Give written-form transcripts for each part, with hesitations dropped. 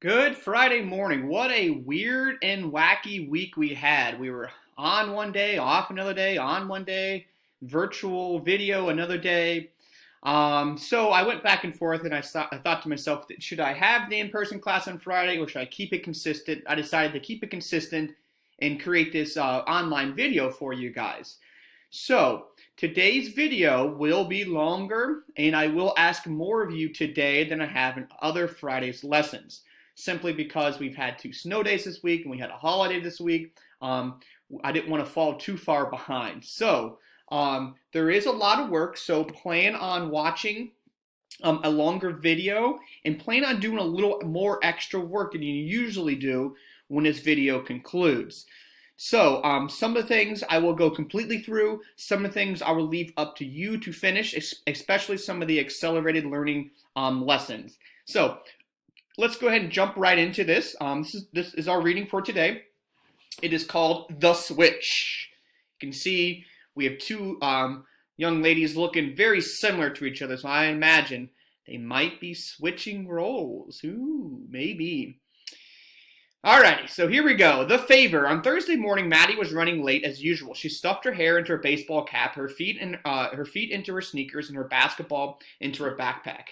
Good Friday morning. What a weird and wacky week we had. We were on one day, off another day, on one day, virtual video another day. So I went back and forth and I thought to myself, should I have the in-person class on Friday or should I keep it consistent? I decided to keep it consistent and create this online video for you guys. So today's video will be longer and I will ask more of you today than I have in other Friday's lessons simply because we've had 2 snow days this week and we had a holiday this week. I didn't want to fall too far behind. So there is a lot of work, so plan on watching a longer video and plan on doing a little more extra work than you usually do when this video concludes. So some of the things I will go completely through, some of the things I will leave up to you to finish, especially some of the accelerated learning lessons. So let's go ahead and jump right into this. This is our reading for today. It is called The Switch. You can see we have two young ladies looking very similar to each other, so I imagine they might be switching roles. Ooh, maybe. Alrighty, so here we go. The Favor. On Thursday morning, Maddie was running late as usual. She stuffed her hair into her baseball cap, her feet into her sneakers, and her basketball into her backpack.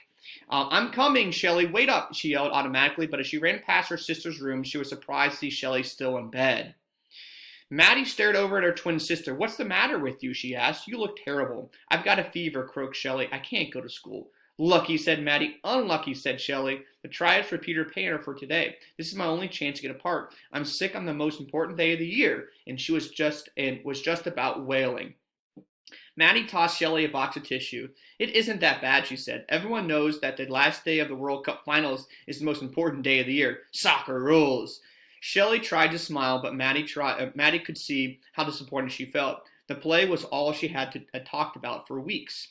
I'm coming, Shelly. Wait up, she yelled automatically, but as she ran past her sister's room, she was surprised to see Shelly still in bed. Maddie stared over at her twin sister. What's the matter with you, she asked. You look terrible. I've got a fever, croaked Shelly. I can't go to school. Lucky, said Maddie. Unlucky, said Shelly. The tryouts for Peter Pan are for today. This is my only chance to get a part. I'm sick on the most important day of the year, and she was just about wailing. Maddie tossed Shelly a box of tissue. It isn't that bad, she said. Everyone knows that the last day of the World Cup finals is the most important day of the year. Soccer rules. Shelly tried to smile, but Maddie could see how disappointed she felt. The play was all she had talked about for weeks.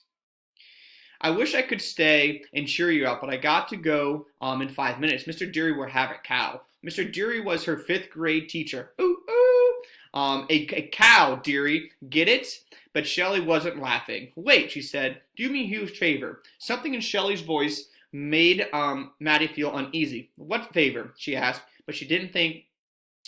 I wish I could stay and cheer you up, but I got to go in 5 minutes. Mr. Deary will have a cow. Mr. Deary was her 5th grade teacher. Ooh, ooh. A cow, Deary. Get it? But Shelly wasn't laughing. Wait, she said. Do me a huge favor. Something in Shelly's voice made Maddie feel uneasy. What favor? She asked, but she didn't think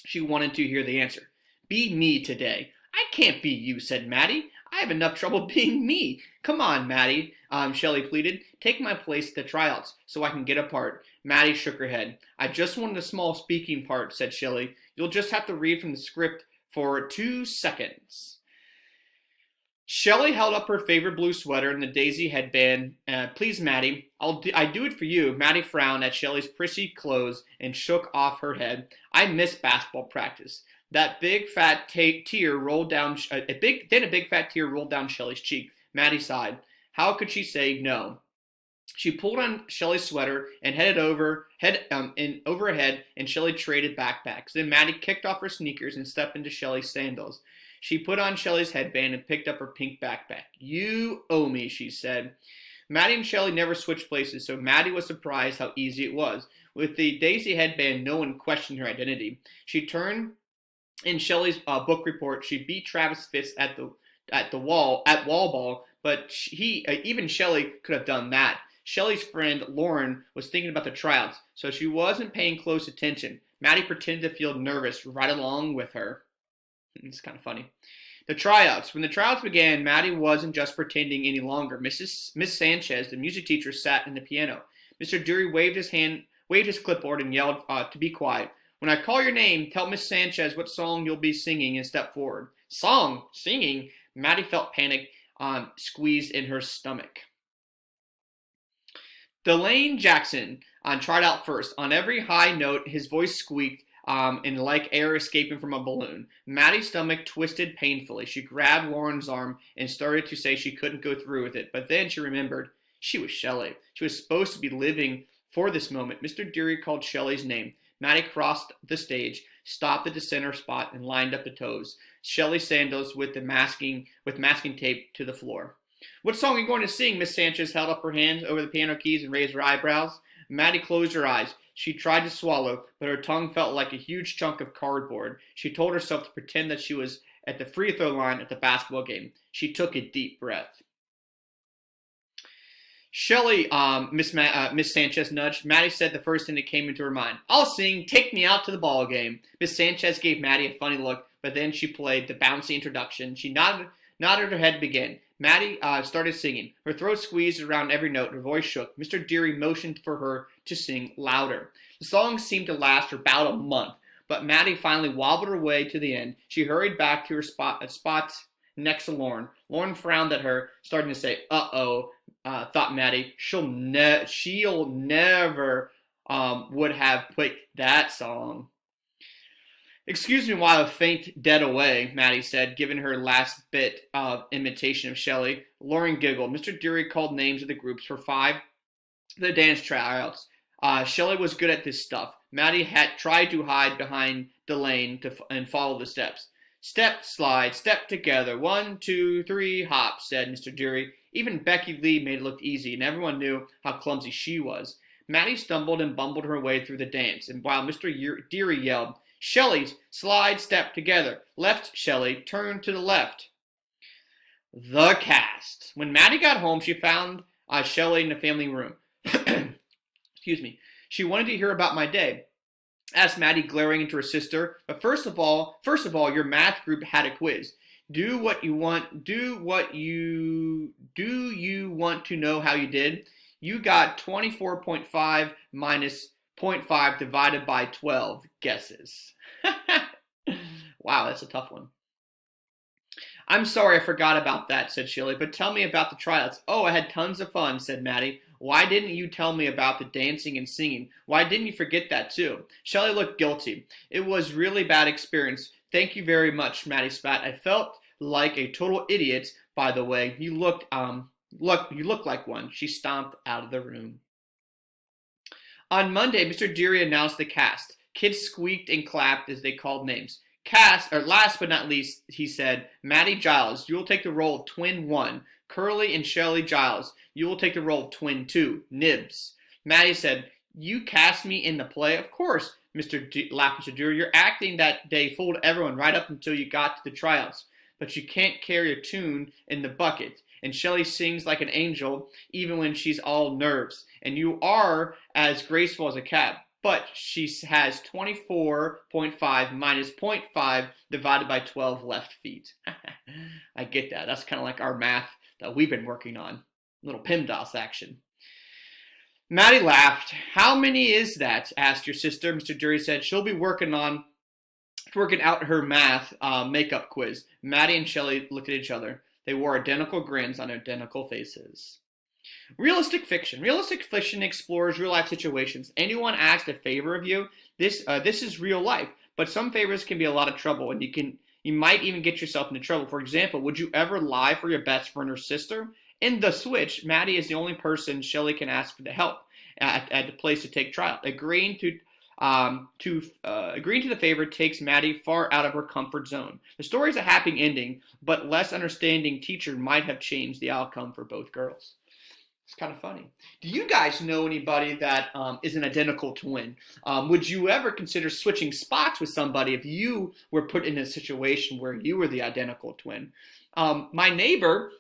she wanted to hear the answer. Be me today. I can't be you, said Maddie. I have enough trouble being me. Come on, Maddie, Shelly pleaded. Take my place at the tryouts so I can get a part. Maddie shook her head. I just wanted a small speaking part, said Shelly. You'll just have to read from the script for 2 seconds. Shelly held up her favorite blue sweater and the daisy headband. Please, Maddie, I do it for you. Maddie frowned at Shelly's prissy clothes and shook off her head. I miss basketball practice. That big fat tear rolled down. A big fat tear rolled down Shelly's cheek. Maddie sighed. How could she say no? She pulled on Shelly's sweater and headed over her head, and Shelly traded backpacks. Then Maddie kicked off her sneakers and stepped into Shelly's sandals. She put on Shelly's headband and picked up her pink backpack. You owe me, she said. Maddie and Shelly never switched places, so Maddie was surprised how easy it was. With the daisy headband, no one questioned her identity. She turned in Shelly's book report. She beat Travis Fitz at wall ball, but even Shelly could have done that. Shelly's friend Lauren was thinking about the tryouts, so she wasn't paying close attention. Maddie pretended to feel nervous right along with her. It's kind of funny. The tryouts. When the tryouts began, Maddie wasn't just pretending any longer. Miss Sanchez, the music teacher, sat in the piano. Mr. Deary waved his clipboard and yelled to be quiet. When I call your name, tell Miss Sanchez what song you'll be singing and step forward. Song? Singing? Maddie felt panic squeezed in her stomach. Delane Jackson tried out first. On every high note, his voice squeaked and like air escaping from a balloon. Maddie's stomach twisted painfully. She grabbed Lauren's arm and started to say she couldn't go through with it, but then she remembered she was Shelly. She was supposed to be living for this moment. Mr. Deary called Shelly's name. Maddie crossed the stage, stopped at the center spot, and lined up the toes. Shelly's sandals with masking tape to the floor. What song are you going to sing? Miss Sanchez held up her hands over the piano keys and raised her eyebrows. Maddie closed her eyes. She tried to swallow, but her tongue felt like a huge chunk of cardboard. She told herself to pretend that she was at the free throw line at the basketball game. She took a deep breath. Shelly, Miss Sanchez nudged. Maddie said the first thing that came into her mind. I'll sing Take Me Out to the Ball Game. Miss Sanchez gave Maddie a funny look, but then she played the bouncy introduction. She nodded her head to begin. Maddie started singing. Her throat squeezed around every note. Her voice shook. Mr. Deary motioned for her to sing louder. The song seemed to last for about a month, but Maddie finally wobbled her way to the end. She hurried back to her spot next to Lauren. Lauren frowned at her, starting to say, "Uh-oh," thought Maddie. She'll never would have picked that song. Excuse me while I faint dead away, Maddie said, giving her last bit of imitation of Shelley. Lauren giggled. Mr. Deary called names of the groups for 5 the dance tryouts. Shelley was good at this stuff. Maddie had tried to hide behind Delane and follow the steps. Step, slide, step together. 1, 2, 3, hop, said Mr. Deary. Even Becky Lee made it look easy, and everyone knew how clumsy she was. Maddie stumbled and bumbled her way through the dance, and while Mr. Deary yelled, Shelley, slide, step together. Left, Shelley, turn to the left. The cast. When Maddie got home, she found Shelley in the family room. Excuse me. She wanted to hear about my day, asked Maddie, glaring into her sister. But first of all, your math group had a quiz. Do you want to know how you did? You got 24.5 minus 0.5 divided by 12 guesses. Wow, that's a tough one. I'm sorry I forgot about that, said Shelley, but tell me about the tryouts. Oh, I had tons of fun, said Maddie. Why didn't you tell me about the dancing and singing? Why didn't you forget that too? Shelley looked guilty. It was really bad experience. Thank you very much, Maddie spat. I felt like a total idiot, by the way. You look like one. She stomped out of the room. On Monday, Mr. Deary announced the cast. Kids squeaked and clapped as they called names. Last but not least, he said, Maddie Giles, you will take the role of Twin 1. Curly and Shelley Giles, you will take the role of Twin 2. Nibs. Maddie said, you cast me in the play? Of course, laughed Mr. Deary. Your acting that day fooled everyone right up until you got to the tryouts. But you can't carry a tune in the bucket. And Shelley sings like an angel, even when she's all nerves. And you are as graceful as a cat. But she has 24.5 minus 0.5 divided by 12 left feet. I get that. That's kind of like our math that we've been working on. Little PEMDAS action. Maddie laughed. How many is that? Asked your sister. Mr. Deary said she'll be working out her math makeup quiz. Maddie and Shelley looked at each other. They wore identical grins on identical faces. Realistic fiction. Realistic fiction explores real-life situations. Anyone asked a favor of you, this is real life, but some favors can be a lot of trouble, and you might even get yourself into trouble. For example, would you ever lie for your best friend or sister? In The Switch, Maddie is the only person Shelley can ask for the help at the place to take trial. Agreeing to the favor takes Maddie far out of her comfort zone. The story is a happy ending, but less understanding teacher might have changed the outcome for both girls. It's kind of funny. Do you guys know anybody that is an identical twin? Would you ever consider switching spots with somebody if you were put in a situation where you were the identical twin? My neighbor,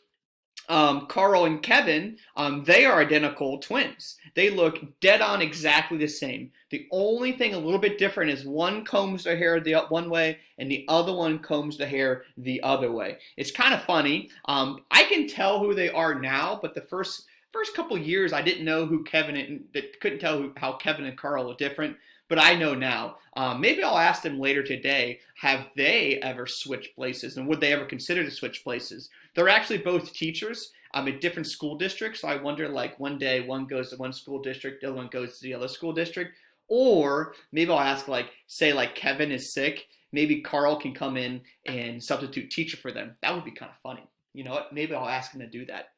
Carl and Kevin, they are identical twins. They look dead on exactly the same. The only thing a little bit different is one combs their hair the one way and the other one combs the hair the other way. It's kind of funny. I can tell who they are now, but the first couple years I didn't know who couldn't tell how Kevin and Carl are different, but I know now. Maybe I'll ask them later today, have they ever switched places, and would they ever consider to switch places? They're actually both teachers in different school districts, so I wonder, like, one day one goes to one school district, the other one goes to the other school district, or maybe I'll ask, say Kevin is sick, maybe Carl can come in and substitute teacher for them. That would be kind of funny. You know what? Maybe I'll ask him to do that.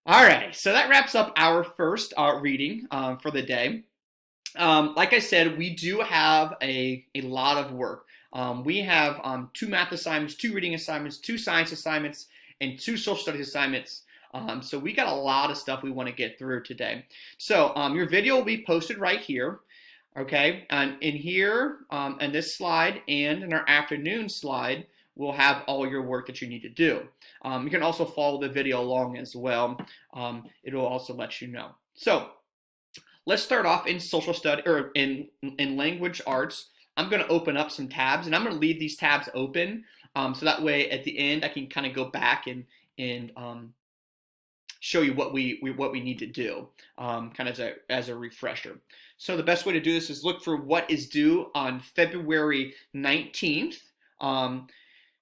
All right, so that wraps up our first reading for the day. Like I said, we do have a lot of work. We have 2 math assignments, 2 reading assignments, 2 science assignments, and 2 social studies assignments. So we got a lot of stuff we want to get through today. So your video will be posted right here, okay? And in here, in this slide and in our afternoon slide, will have all your work that you need to do. You can also follow the video along as well. It'll also let you know. So let's start off in social study or in language arts. I'm going to open up some tabs, and I'm going to leave these tabs open so that way at the end I can kind of go back and show you what we need to do, kind of as a refresher. So the best way to do this is look for what is due on February 19th.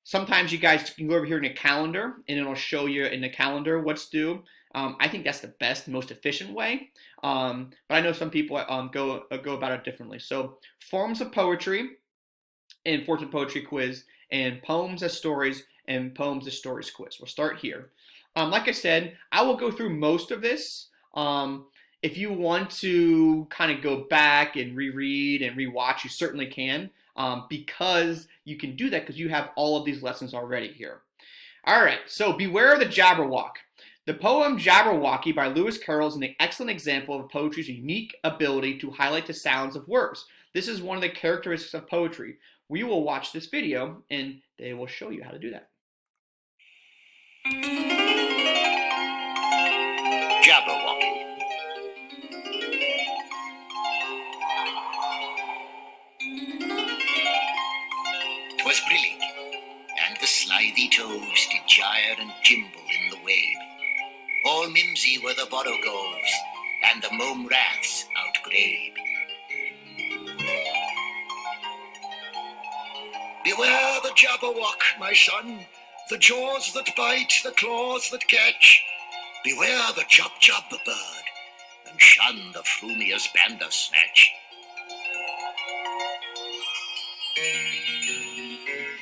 Sometimes you guys can go over here in a calendar, and it'll show you in the calendar what's due. I think that's the best, most efficient way. But I know some people go about it differently. So forms of poetry and forms of poetry quiz, and poems as stories and poems as stories quiz. We'll start here. Like I said, I will go through most of this. If you want to kind of go back and reread and rewatch, you certainly can, because you can do that because you have all of these lessons already here. All right, so Beware of the Jabberwock. The poem Jabberwocky by Lewis Carroll is an excellent example of poetry's unique ability to highlight the sounds of words. This is one of the characteristics of poetry. We will watch this video, and they will show you how to do that. Jabberwocky. 'Twas brillig, and the slithy toves did gyre and gimble in the wabe. All mimsy were the borogoves, and the mome raths outgrabe. Beware the Jabberwock, my son, the jaws that bite, the claws that catch. Beware the Jub-Jub bird, and shun the frumious Bandersnatch.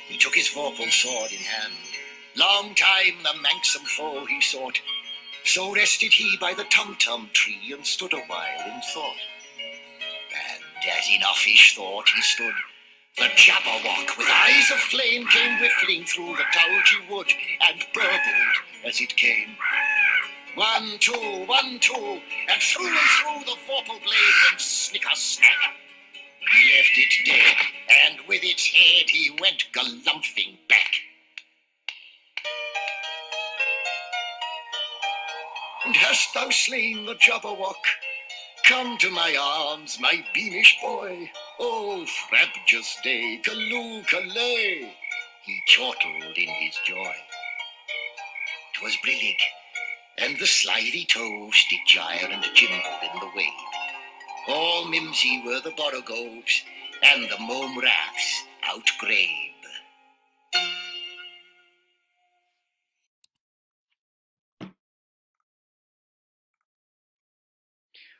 He took his vorpal sword in hand. Long time the manxome foe he sought. So rested he by the tum-tum tree, and stood a while in thought. And as in uffish thought he stood, the Jabberwock with eyes of flame came whiffling through the tulgey wood, and burbled as it came. 1, 2, 1, 2, and through the vorpal blade went snicker-snack. He left it dead, and with its head he went galumphing back. And hast thou slain the Jabberwock? Come to my arms, my beamish boy. Oh, frabjous day, callooh-callay, he chortled in his joy. 'Twas brillig, and the slithy toves did gyre and gimble in the wabe. All mimsy were the borogoves, and the mome raths outgrabe.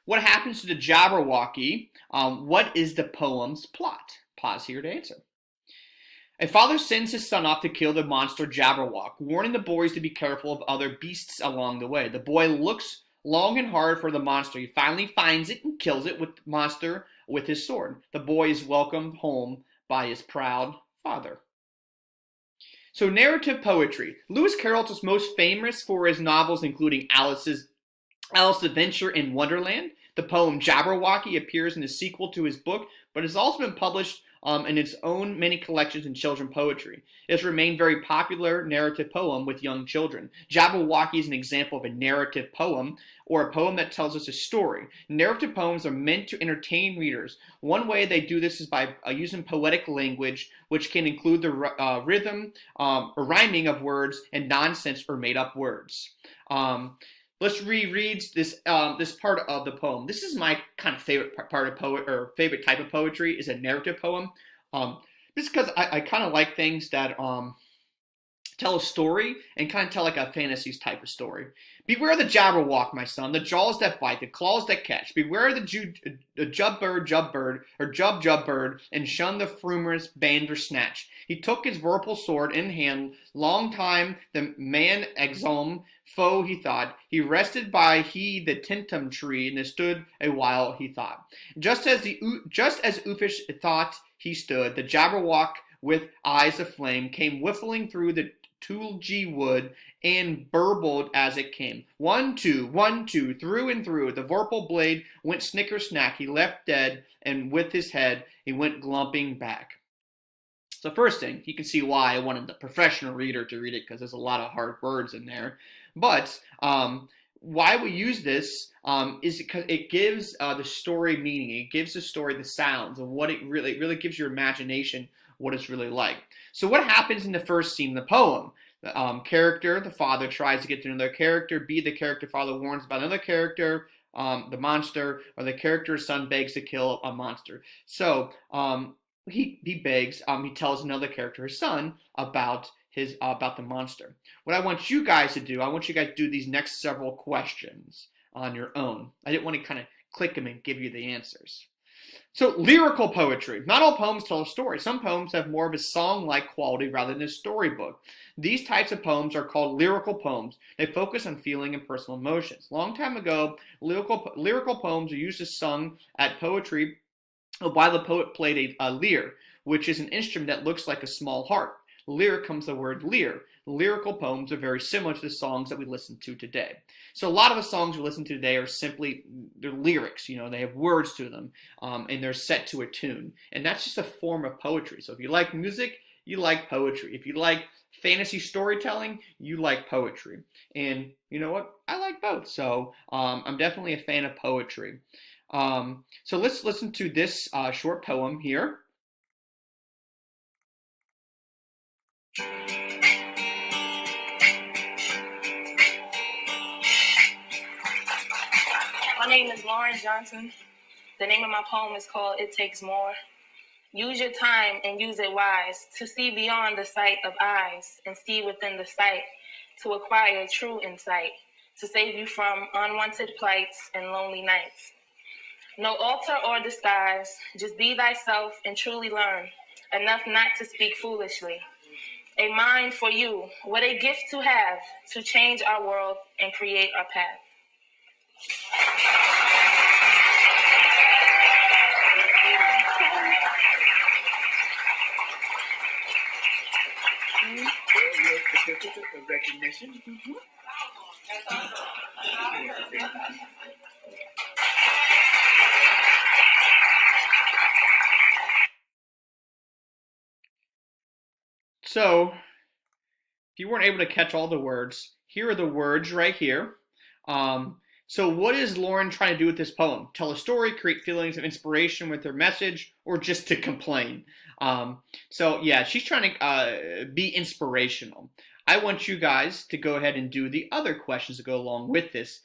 What happens to the Jabberwocky? What is the poem's plot? Pause here to answer. A father sends his son off to kill the monster Jabberwock, warning the boys to be careful of other beasts along the way. The boy looks long and hard for the monster. He finally finds it and kills it with the monster with his sword. The boy is welcomed home by his proud father. So narrative poetry. Lewis Carroll is most famous for his novels including Alice's Adventure in Wonderland. The poem Jabberwocky appears in the sequel to his book, but has also been published in its own many collections in children's poetry. It has remained a very popular narrative poem with young children. Jabberwocky is an example of a narrative poem, or a poem that tells us a story. Narrative poems are meant to entertain readers. One way they do this is by using poetic language, which can include the rhythm or rhyming of words and nonsense or made-up words. Let's reread this this part of the poem. This is my kind of favorite part of favorite type of poetry is a narrative poem. Just because I kind of like things that tell a story and kind of tell like a fantasy type of story. Beware the Jabberwock, my son, the jaws that bite, the claws that catch. Beware the Jub-Jub bird, and shun the frumious Bandersnatch. He took his vorpal sword in hand, long time the man exome foe he thought. He rested by the tum-tum tree, and stood a while he thought. Just as uffish thought he stood, the Jabberwock with eyes of flame came whiffling through the tulgey wood and burbled as it came. 1, 2, 1, 2, through and through. The vorpal blade went snicker-snack. He left dead, and with his head he went glumping back. So first thing, you can see why I wanted the professional reader to read it because there's a lot of hard words in there. But why we use this is because it gives the story meaning. It gives the story the sounds and what it really gives your imagination what it's really like. So what happens in the first scene in the poem? The character, the father, tries to get to another character. B, the character father warns about another character, the monster, or the character's son begs to kill a monster. So he begs. He tells another character, his son, about the monster. What I want you guys to do, I want you guys to do these next several questions on your own. I didn't want to kind of click them and give you the answers. So, lyrical poetry. Not all poems tell a story. Some poems have more of a song-like quality rather than a storybook. These types of poems are called lyrical poems. They focus on feeling and personal emotions. Long time ago, lyrical poems are used as sung at poetry while the poet played a lyre, which is an instrument that looks like a small harp. Lyre comes the word lyre. Lyrical poems are very similar to the songs that we listen to today. So a lot of the songs we listen to today are simply, they're lyrics, they have words to them, and they're set to a tune. And that's just a form of poetry. So if you like music, you like poetry. If you like fantasy storytelling, you like poetry. And you know what? I like both. So I'm definitely a fan of poetry. So let's listen to this short poem here. My name is Lauren Johnson. The name of my poem is called It Takes More. Use your time and use it wise to see beyond the sight of eyes and see within the sight to acquire true insight to save you from unwanted plights and lonely nights. No altar or disguise, just be thyself and truly learn, enough not to speak foolishly. A mind for you, what a gift to have to change our world and create our path. Certificate of recognition. So, if you weren't able to catch all the words, here are the words right here. So what is Lauren trying to do with this poem? Tell a story, create feelings of inspiration with her message, or just to complain? So yeah, she's trying to be inspirational. I want you guys to go ahead and do the other questions that go along with this.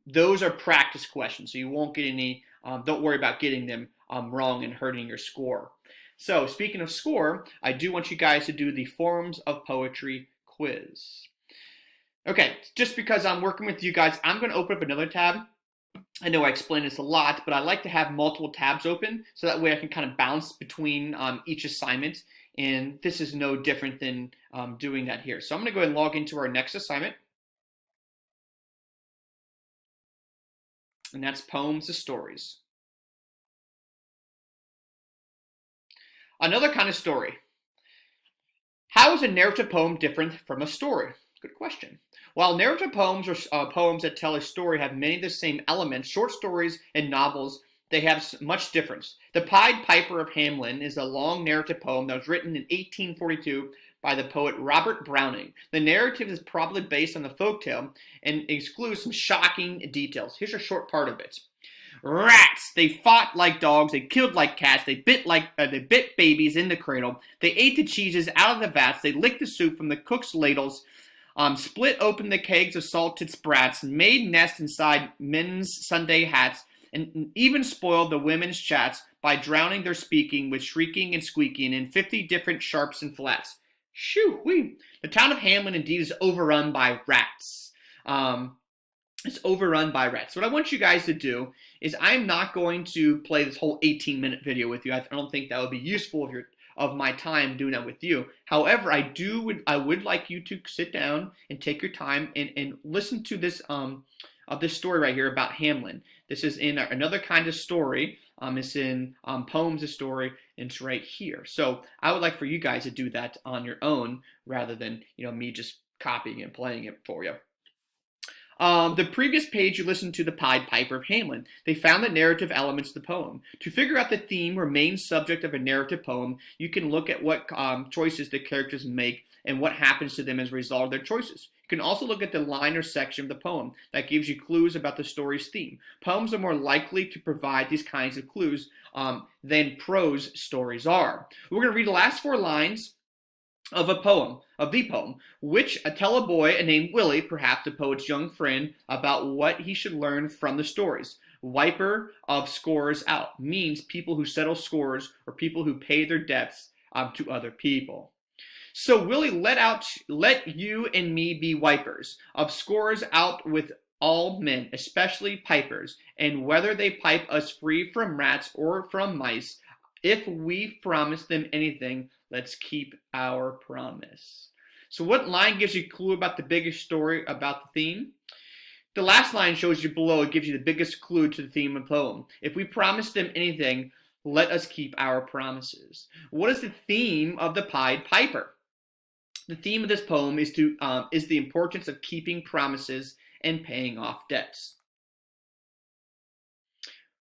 Those are practice questions, so you won't get any, don't worry about getting them wrong and hurting your score. So speaking of score, I do want you guys to do the Forms of Poetry quiz. Okay, just because I'm working with you guys, I'm going to open up another tab. I know I explain this a lot, but I like to have multiple tabs open so that way I can kind of bounce between each assignment. And this is no different than doing that here. So I'm going to go ahead and log into our next assignment. And that's Poems to Stories. Another kind of story. How is a narrative poem different from a story? Good question. While narrative poems or poems that tell a story have many of the same elements, short stories and novels, they have much difference. The Pied Piper of Hamelin is a long narrative poem that was written in 1842 by the poet Robert Browning. The narrative is probably based on the folktale and excludes some shocking details. Here's a short part of it. Rats! They fought like dogs, they killed like cats, they bit babies in the cradle, they ate the cheeses out of the vats, they licked the soup from the cook's ladles, split open the kegs of salted sprats, made nests inside men's Sunday hats, and even spoiled the women's chats by drowning their speaking with shrieking and squeaking in 50 different sharps and flats. Shoo-wee! The town of Hamelin indeed is overrun by rats. It's overrun by rats. What I want you guys to do is I'm not going to play this whole 18-minute video with you. I don't think that would be useful of my time doing that with you. However, I would like you to sit down and take your time and listen to this this story right here about Hamelin. This is in another kind of story. It's in Poems of Story, and it's right here. So I would like for you guys to do that on your own rather than me just copying and playing it for you. The previous page, you listened to the Pied Piper of Hamelin. They found the narrative elements of the poem. To figure out the theme or main subject of a narrative poem, you can look at what choices the characters make and what happens to them as a result of their choices. You can also look at the line or section of the poem that gives you clues about the story's theme. Poems are more likely to provide these kinds of clues than prose stories are. We're going to read the last 4 lines of the poem, which tell a boy named Willie, perhaps the poet's young friend, about what he should learn from the stories. Wiper of scores out means people who settle scores or people who pay their debts to other people. So Willie, let you and me be wipers of scores out with all men, especially pipers, and whether they pipe us free from rats or from mice, if we've promised them anything, let's keep our promise. So what line gives you a clue about the biggest story about the theme? The last line shows you below. It gives you the biggest clue to the theme of the poem. If we promise them anything, let us keep our promises. What is the theme of the Pied Piper? The theme of this poem is the importance of keeping promises and paying off debts.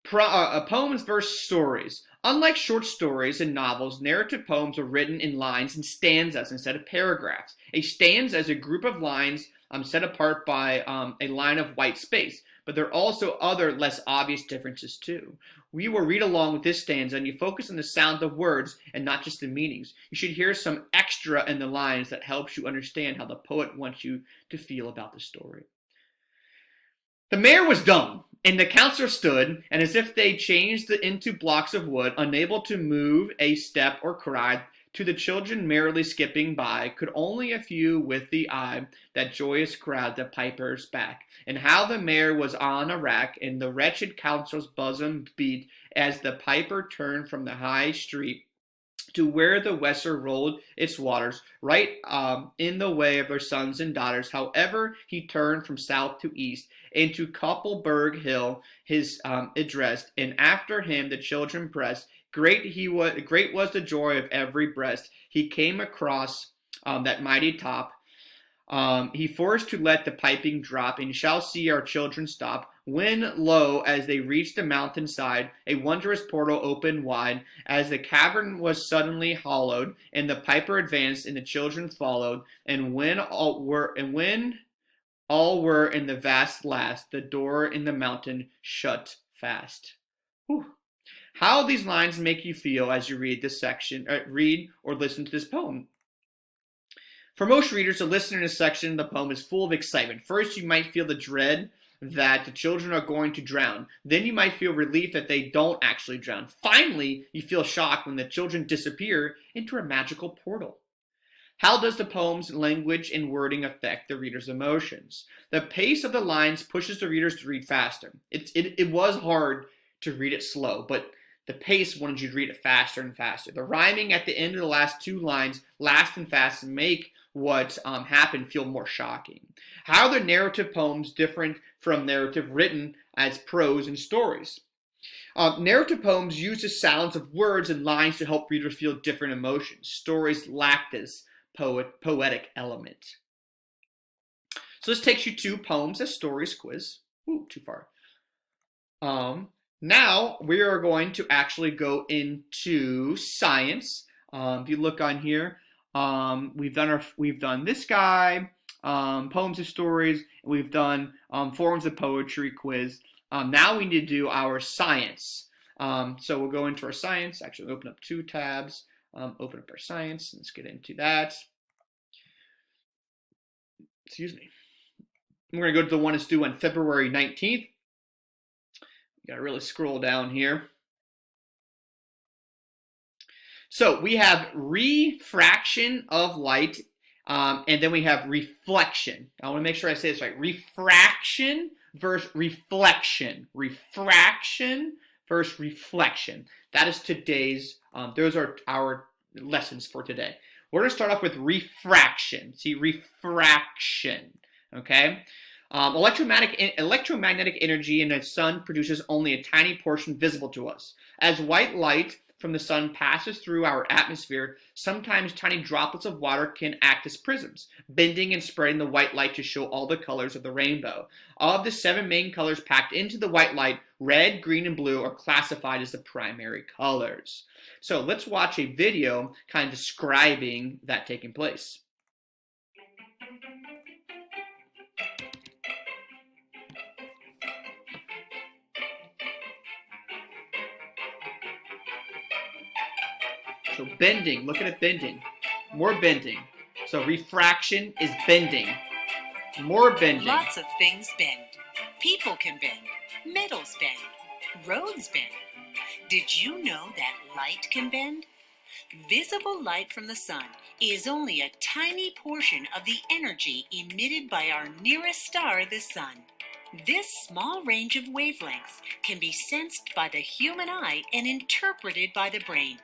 Poems versus stories. Unlike short stories and novels, narrative poems are written in lines and stanzas instead of paragraphs. A stanza is a group of lines set apart by a line of white space, but there are also other less obvious differences too. We will read along with this stanza and you focus on the sound of words and not just the meanings. You should hear some extra in the lines that helps you understand how the poet wants you to feel about the story. The mayor was dumb, and the counselor stood, and as if they changed into blocks of wood, unable to move a step or cry, to the children merrily skipping by, could only a few with the eye that joyous crowd the pipers back, and how the mayor was on a rack, and the wretched counselor's bosom beat, as the piper turned from the high street to where the Weser rolled its waters, right in the way of their sons and daughters. However, he turned from south to east, into Koppelberg Hill his addressed, and after him the children pressed. Great was the joy of every breast. He came across that mighty top. He forced to let the piping drop, and shall see our children stop. When, lo, as they reached the mountain side, a wondrous portal opened wide, as the cavern was suddenly hollowed, and the piper advanced, and the children followed. And when all were in the vast last, the door in the mountain shut fast. Whew. How these lines make you feel as you read this section, read or listen to this poem. For most readers, the listener in this section of the poem is full of excitement. First, you might feel the dread that the children are going to drown. Then you might feel relief that they don't actually drown. Finally, you feel shocked when the children disappear into a magical portal. How does the poem's language and wording affect the reader's emotions? The pace of the lines pushes the readers to read faster. It was hard to read it slow, but the pace wanted you to read it faster and faster. The rhyming at the end of the last 2 lines, last and fast, make what happened feel more shocking. How are the narrative poems different from narrative written as prose and stories? Narrative poems use the sounds of words and lines to help readers feel different emotions. Stories lack this poetic element. So this takes you to Poems as Stories quiz. Ooh, too far. Now we are going to actually go into science. If you look on here, we've done this guy, Poems as Stories, and we've done Forms of Poetry quiz. Now we need to do our science. So we'll go into our science. Actually, open up 2 tabs. Open up our science. Let's get into that. Excuse me. We're going to go to the one that's due on February 19th. You got to really scroll down here. So we have refraction of light, and then we have reflection. I want to make sure I say this right. Refraction versus reflection. Refraction versus reflection. That is today's, those are our lessons for today. We're going to start off with refraction. See, refraction, okay? Electromagnetic energy in the sun produces only a tiny portion visible to us. As white light from the sun passes through our atmosphere, sometimes tiny droplets of water can act as prisms, bending and spreading the white light to show all the colors of the rainbow. All of the 7 main colors packed into the white light, red, green, and blue, are classified as the primary colors. So let's watch a video kind of describing that taking place. So bending, look at it bending. More bending. So refraction is bending. More bending. Lots of things bend. People can bend. Metals bend. Roads bend. Did you know that light can bend? Visible light from the sun is only a tiny portion of the energy emitted by our nearest star, the sun. This small range of wavelengths can be sensed by the human eye and interpreted by the brain.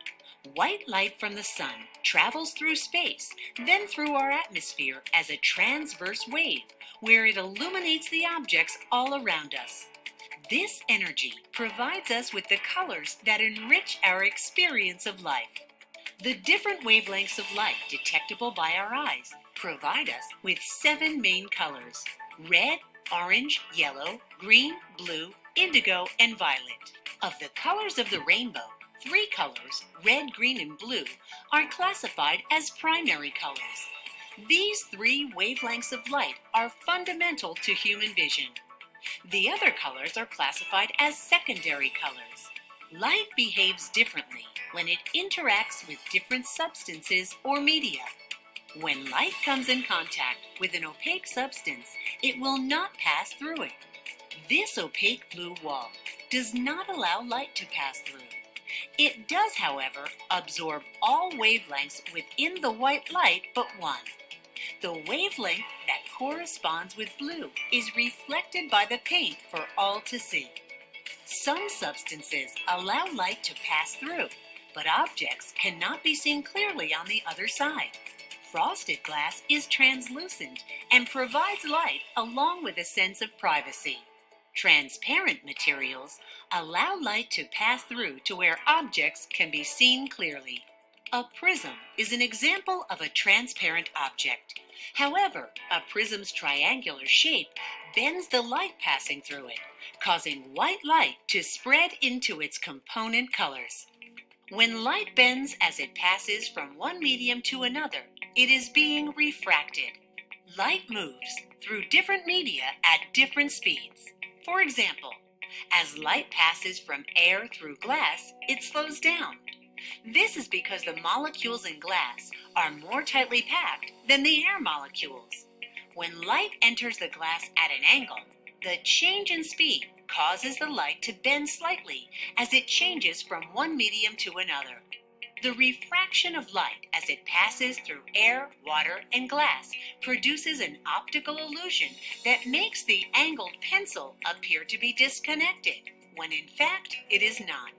White light from the sun travels through space, then through our atmosphere as a transverse wave, where it illuminates the objects all around us. This energy provides us with the colors that enrich our experience of life. The different wavelengths of light detectable by our eyes provide us with 7 main colors: red, orange, yellow, green, blue, indigo, and violet. Of the colors of the rainbow, 3 colors, red, green, and blue, are classified as primary colors. These 3 wavelengths of light are fundamental to human vision. The other colors are classified as secondary colors. Light behaves differently when it interacts with different substances or media. When light comes in contact with an opaque substance, it will not pass through it. This opaque blue wall does not allow light to pass through. It does, however, absorb all wavelengths within the white light but one. The wavelength that corresponds with blue is reflected by the paint for all to see. Some substances allow light to pass through, but objects cannot be seen clearly on the other side. Frosted glass is translucent and provides light along with a sense of privacy. Transparent materials allow light to pass through to where objects can be seen clearly. A prism is an example of a transparent object. However, a prism's triangular shape bends the light passing through it, causing white light to spread into its component colors. When light bends as it passes from one medium to another, it is being refracted. Light moves through different media at different speeds. For example, as light passes from air through glass, it slows down. This is because the molecules in glass are more tightly packed than the air molecules. When light enters the glass at an angle, the change in speed causes the light to bend slightly as it changes from one medium to another. The refraction of light as it passes through air, water, and glass produces an optical illusion that makes the angled pencil appear to be disconnected, when in fact it is not.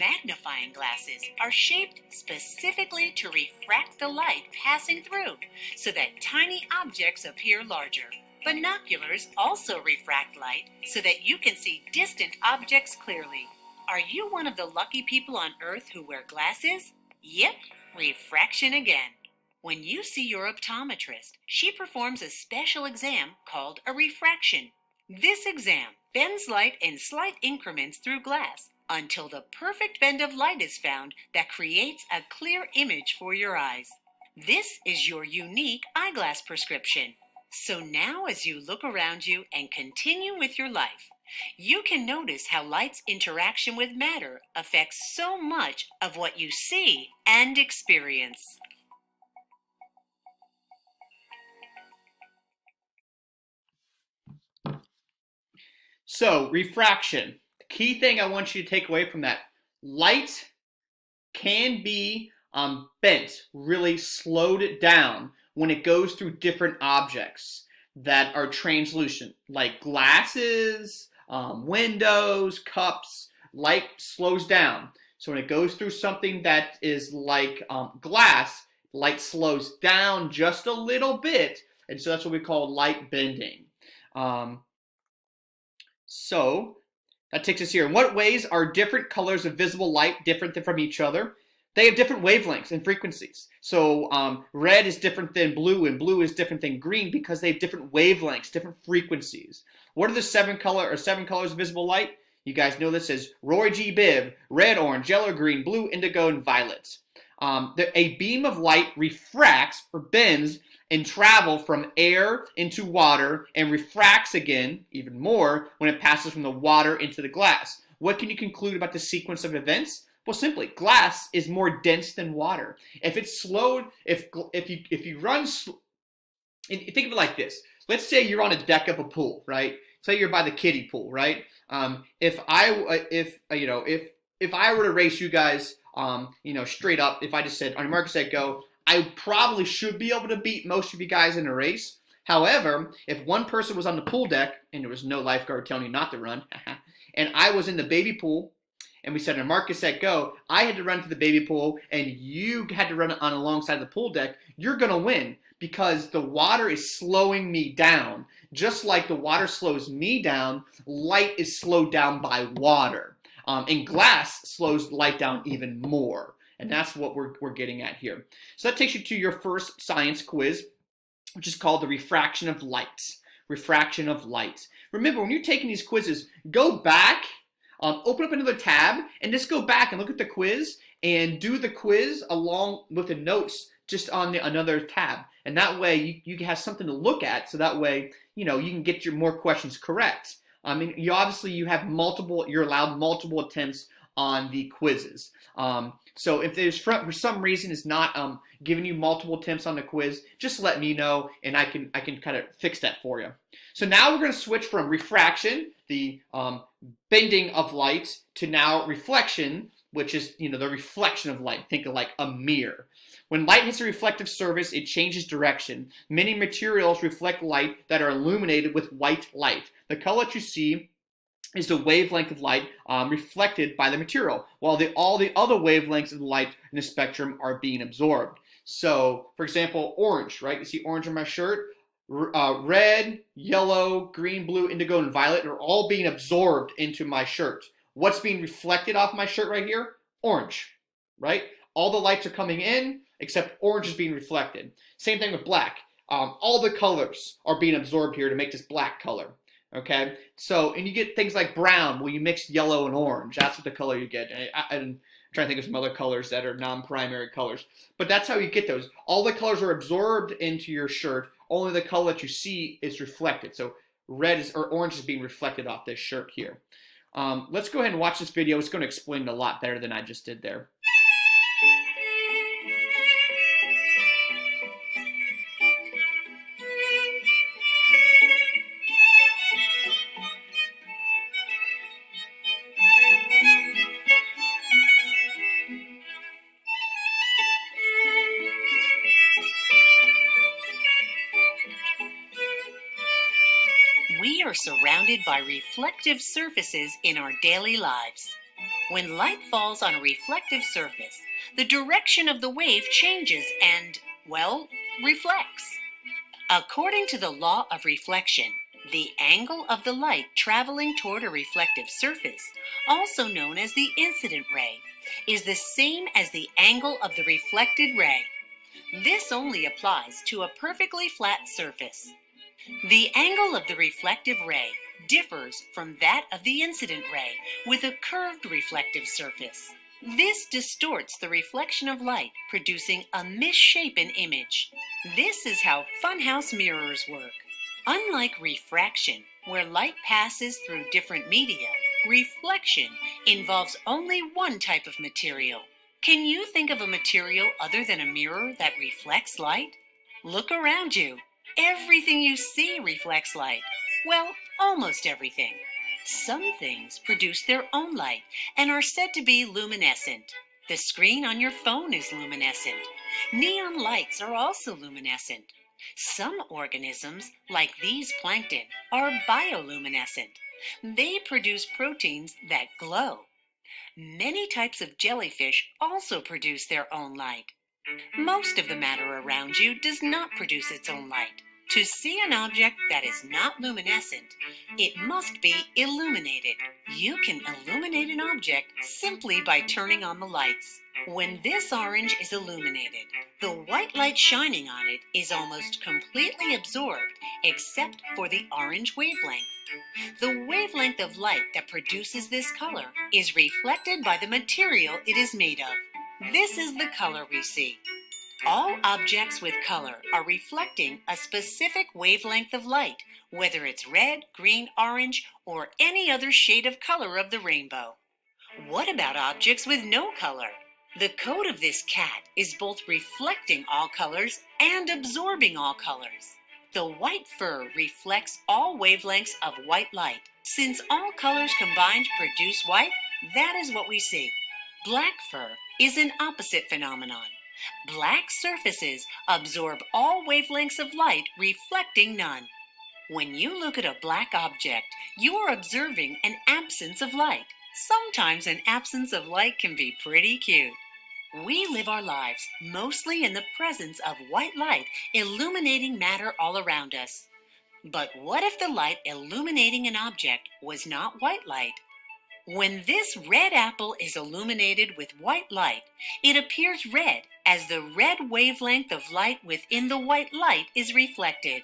Magnifying glasses are shaped specifically to refract the light passing through so that tiny objects appear larger. Binoculars also refract light so that you can see distant objects clearly. Are you one of the lucky people on Earth who wear glasses? Yep, refraction again. When you see your optometrist, she performs a special exam called a refraction. This exam bends light in slight increments through glass until the perfect bend of light is found that creates a clear image for your eyes. This is your unique eyeglass prescription. So now as you look around you and continue with your life, you can notice how light's interaction with matter affects so much of what you see and experience. So, refraction. The key thing I want you to take away from that, light can be bent, really slowed down when it goes through different objects that are translucent, like glasses, windows, cups. Light slows down. So when it goes through something that is like glass, light slows down just a little bit, and so that's what we call light bending. So That takes us here. In what ways are different colors of visible light different from each other? They have different wavelengths and frequencies. So red is different than blue, and blue is different than green because they have different wavelengths, different frequencies. What are the seven colors of visible light? You guys know this as Roy G. Biv: red, orange, yellow, green, blue, indigo, and violet. A beam of light refracts or bends and travels from air into water and refracts again, even more, when it passes from the water into the glass. What can you conclude about the sequence of events? Well, simply, glass is more dense than water. If it's slowed, if you run, think of it like this. Let's say you're on a deck of a pool, right? Say you're by the kiddie pool, right? If I were to race you guys, straight up, if I just said, on Marcus said go, I probably should be able to beat most of you guys in a race. However, if one person was on the pool deck and there was no lifeguard telling you not to run, and I was in the baby pool, and we said, and Marcus said go, I had to run to the baby pool, and you had to run on alongside the pool deck, you're going to win because the water is slowing me down. Just like the water slows me down, light is slowed down by water. And glass slows light down even more. And that's what we're getting at here. So that takes you to your first science quiz, which is called the refraction of light. Refraction of light. Remember, when you're taking these quizzes, go back, open up another tab, and just go back and look at the quiz and do the quiz along with the notes just on another tab. And that way you have something to look at, so that way you can get your more questions correct. I mean, you're allowed multiple attempts on the quizzes. So if there's for some reason it's not giving you multiple attempts on the quiz, just let me know and I can kind of fix that for you. So now we're going to switch from refraction, the bending of light, to now reflection, which is the reflection of light. Think of like a mirror. When light hits a reflective surface, it changes direction. Many materials reflect light that are illuminated with white light. The color that you see is the wavelength of light reflected by the material, while all the other wavelengths of the light in the spectrum are being absorbed. So, for example, orange, right? You see orange on my shirt? Red, yellow, green, blue, indigo, and violet are all being absorbed into my shirt. What's being reflected off my shirt right here? Orange, right? All the lights are coming in, except orange is being reflected. Same thing with black. All the colors are being absorbed here to make this black color. Okay, so, and you get things like brown, where you mix yellow and orange. That's what the color you get. And I'm trying to think of some other colors that are non-primary colors. But that's how you get those. All the colors are absorbed into your shirt. Only the color that you see is reflected. So orange is being reflected off this shirt here. Let's go ahead and watch this video. It's going to explain it a lot better than I just did there. We are surrounded by reflective surfaces in our daily lives. When light falls on a reflective surface, the direction of the wave changes and, reflects. According to the law of reflection, the angle of the light traveling toward a reflective surface, also known as the incident ray, is the same as the angle of the reflected ray. This only applies to a perfectly flat surface. The angle of the reflective ray differs from that of the incident ray with a curved reflective surface. This distorts the reflection of light, producing a misshapen image. This is how funhouse mirrors work. Unlike refraction, where light passes through different media, reflection involves only one type of material. Can you think of a material other than a mirror that reflects light? Look around you. Everything you see reflects light. Well, almost everything. Some things produce their own light and are said to be luminescent. The screen on your phone is luminescent. Neon lights are also luminescent. Some organisms, like these plankton, are bioluminescent. They produce proteins that glow. Many types of jellyfish also produce their own light. Most of the matter around you does not produce its own light. To see an object that is not luminescent, it must be illuminated. You can illuminate an object simply by turning on the lights. When this orange is illuminated, the white light shining on it is almost completely absorbed except for the orange wavelength. The wavelength of light that produces this color is reflected by the material it is made of. This is the color we see. All objects with color are reflecting a specific wavelength of light, whether it's red, green, orange, or any other shade of color of the rainbow. What about objects with no color? The coat of this cat is both reflecting all colors and absorbing all colors. The white fur reflects all wavelengths of white light. Since all colors combined produce white, that is what we see. Black fur is an opposite phenomenon. Black surfaces absorb all wavelengths of light, reflecting none. When you look at a black object, you are observing an absence of light. Sometimes an absence of light can be pretty cute. We live our lives mostly in the presence of white light illuminating matter all around us. But what if the light illuminating an object was not white light? When this red apple is illuminated with white light, it appears red as the red wavelength of light within the white light is reflected.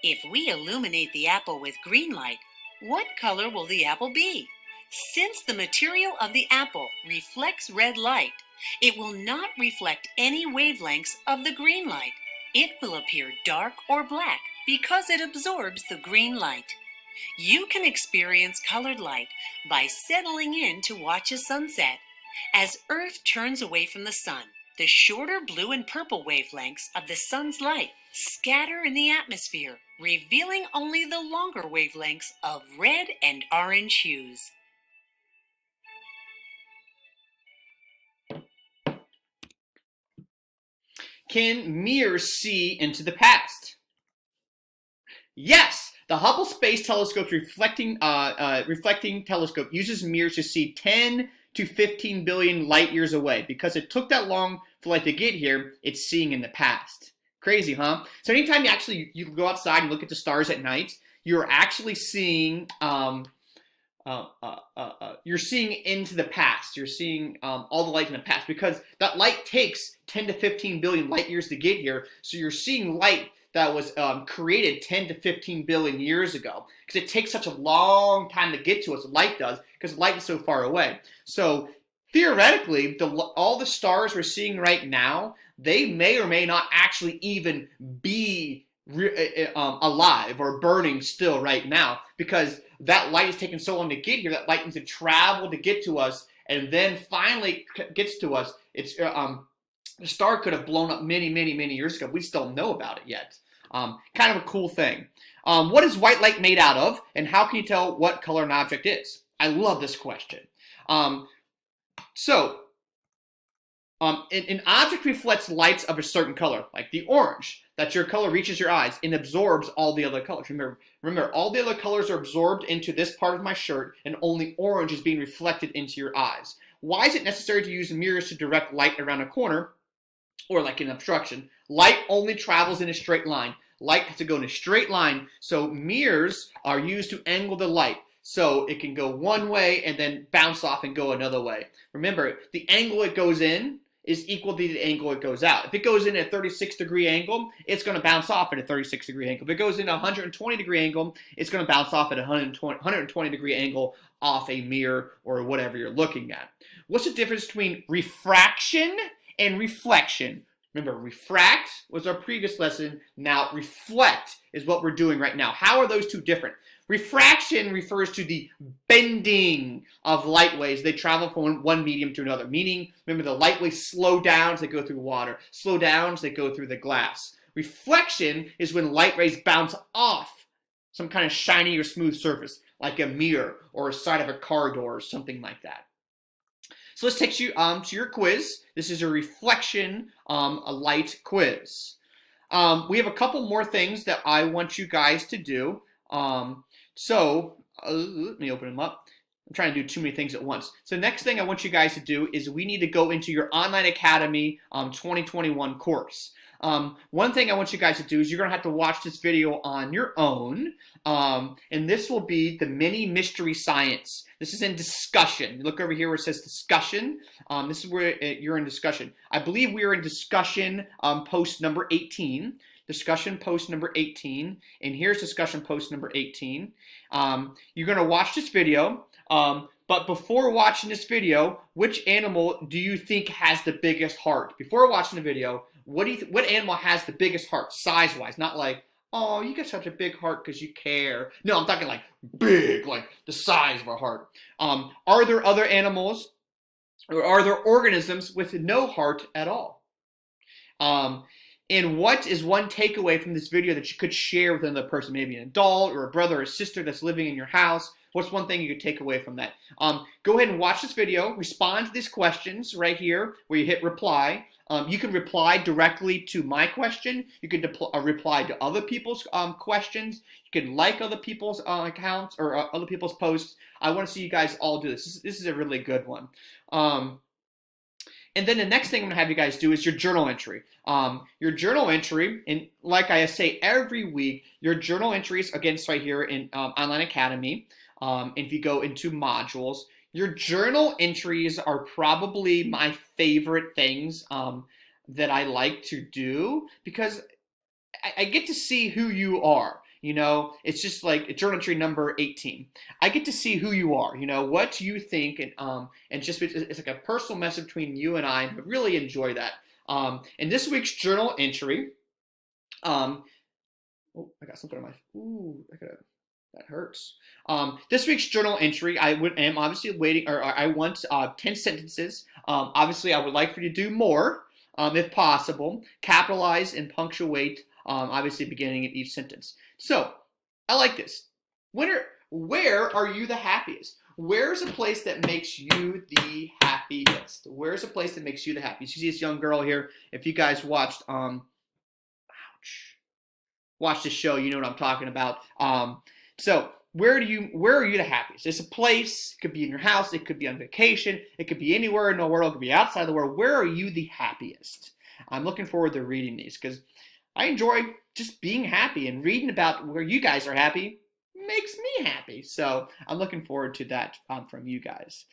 If we illuminate the apple with green light, what color will the apple be? Since the material of the apple reflects red light, it will not reflect any wavelengths of the green light. It will appear dark or black because it absorbs the green light. You can experience colored light by settling in to watch a sunset. As Earth turns away from the sun, the shorter blue and purple wavelengths of the sun's light scatter in the atmosphere, revealing only the longer wavelengths of red and orange hues. Can mirrors see into the past? Yes! The Hubble Space Telescope's reflecting telescope uses mirrors to see 10 to 15 billion light years away. Because it took that long for light to get here, it's seeing in the past. Crazy, huh? So anytime you go outside and look at the stars at night, you're actually seeing you're seeing into the past. You're seeing all the light in the past because that light takes 10 to 15 billion light years to get here. So you're seeing light that was created 10 to 15 billion years ago because it takes such a long time to get to us, light does, because light is so far away. So theoretically, all the stars we're seeing right now, they may or may not actually even be alive or burning still right now because that light is taking so long to get here. That light needs to travel to get to us, and then finally gets to us. It's the star could have blown up many years ago. We still don't know about it yet. Kind of a cool thing. What is white light made out of, and how can you tell what color an object is? I love this question. An object reflects lights of a certain color, like the orange. That your color reaches your eyes and absorbs all the other colors. Remember, all the other colors are absorbed into this part of my shirt, and only orange is being reflected into your eyes. Why is it necessary to use mirrors to direct light around a corner, or like an obstruction? Light only travels in a straight line. Light has to go in a straight line, so mirrors are used to angle the light. So it can go one way and then bounce off and go another way. Remember, the angle it goes in is equal to the angle it goes out. If it goes in at a 36-degree angle, it's going to bounce off at a 36-degree angle. If it goes in a 120-degree angle, it's going to bounce off at a 120-degree angle off a mirror or whatever you're looking at. What's the difference between refraction and reflection? Remember, refract was our previous lesson. Now, reflect is what we're doing right now. How are those two different? Refraction refers to the bending of light waves. They travel from one medium to another. Meaning, remember, the light waves slow down as they go through water. Slow down as they go through the glass. Reflection is when light rays bounce off some kind of shiny or smooth surface, like a mirror or a side of a car door or something like that. So let's take you to your quiz. This is a reflection a light quiz. We have a couple more things that I want you guys to do. Let me open them up. I'm trying to do too many things at once. So next thing I want you guys to do is we need to go into your Online Academy 2021 course. One thing I want you guys to do is you're going to have to watch this video on your own. And this will be the mini mystery science. This is in discussion. You look over here where it says discussion. This is where you're in discussion. I believe we are in discussion post number 18. Discussion post number 18. And here's discussion post number 18. You're going to watch this video. But before watching this video, which animal do you think has the biggest heart? Before watching the video, what animal has the biggest heart, size-wise? Not like, oh, you got such a big heart because you care. No, I'm talking like big, like the size of a heart. Are there other animals, or are there organisms with no heart at all? And what is one takeaway from this video that you could share with another person, maybe an adult or a brother or sister that's living in your house? What's one thing you could take away from that? Go ahead and watch this video. Respond to these questions right here where you hit reply. You can reply directly to my question. You can reply to other people's questions. You can like other people's accounts or other people's posts. I want to see you guys all do this. This is a really good one. And then the next thing I'm going to have you guys do is your journal entry. Your journal entry, and like I say every week, your journal entries, again, it's right here in Online Academy. If you go into modules, your journal entries are probably my favorite things that I like to do because I get to see who you are. You know, it's just like journal entry number 18. I get to see who you are. You know, what you think, and just it's like a personal message between you and I. I really enjoy that. In this week's journal entry, oh, I got something on my. Ooh, that hurts. This week's journal entry, am obviously waiting, or I want 10 sentences. Obviously, I would like for you to do more, if possible. Capitalize and punctuate, obviously beginning in each sentence. So, I like this. Where are you the happiest? Where's a place that makes you the happiest? Where's a place that makes you the happiest? You see this young girl here. If you guys watched, watch this show, you know what I'm talking about. So where are you the happiest? It's a place. It could be in your house. It could be on vacation. It could be anywhere in the world. It could be outside the world. Where are you the happiest? I'm looking forward to reading these because I enjoy just being happy, and reading about where you guys are happy makes me happy. So I'm looking forward to that from you guys.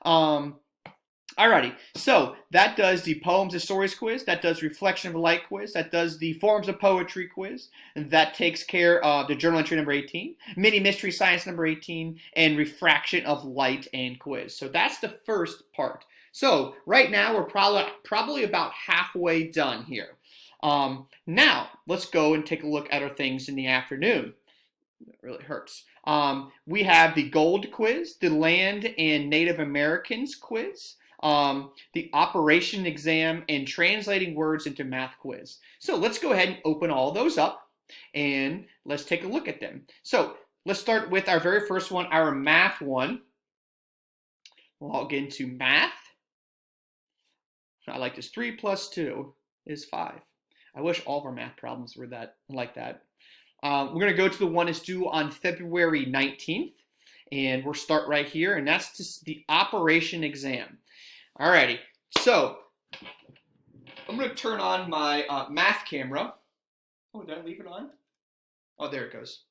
Alrighty, so that does the Poems and Stories quiz, that does Reflection of a Light quiz, that does the Forms of Poetry quiz, and that takes care of the journal entry number 18, Mini Mystery Science number 18, and Refraction of Light and quiz. So that's the first part. So right now we're probably about halfway done here. Now let's go and take a look at our things in the afternoon. It really hurts. We have the Gold quiz, the Land and Native Americans quiz, the Operation exam, and Translating Words into Math quiz. So let's go ahead and open all those up and let's take a look at them. So let's start with our very first one, our math one. We'll log into math. I like this. 3 plus 2 is 5. I wish all of our math problems were like that. We're going to go to the one that's due on February 19th. And we'll start right here. And that's just the Operation exam. Alrighty. So I'm going to turn on my math camera. Oh, did I leave it on? Oh, there it goes.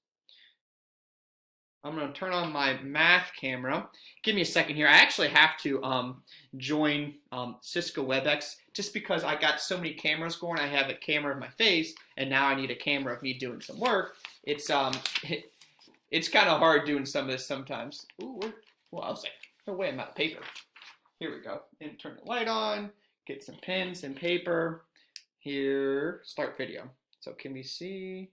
I'm going to turn on my math camera. Give me a second here. I actually have to join Cisco WebEx just because I got so many cameras going. I have a camera of my face, and now I need a camera of me doing some work. It's it's kind of hard doing some of this sometimes. Ooh, well, I was like, no way, I'm out of paper. Here we go. And turn the light on. Get some pens and paper. Here, start video. So can we see?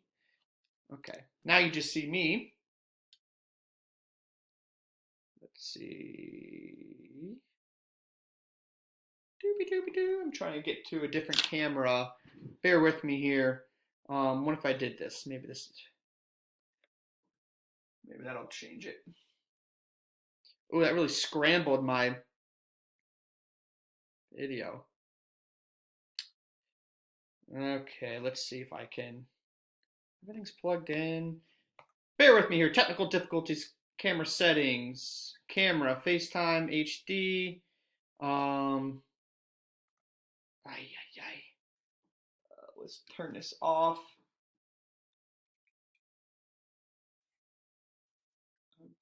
Okay, now you just see me. Let's see. Doobie-doobie-doo. I'm trying to get to a different camera. Bear with me here. What if I did this? Maybe that'll change it. Oh, that really scrambled my video. Okay, let's see if I can. Everything's plugged in. Bear with me here. Technical difficulties. Camera settings. Camera. FaceTime. HD. let's turn this off.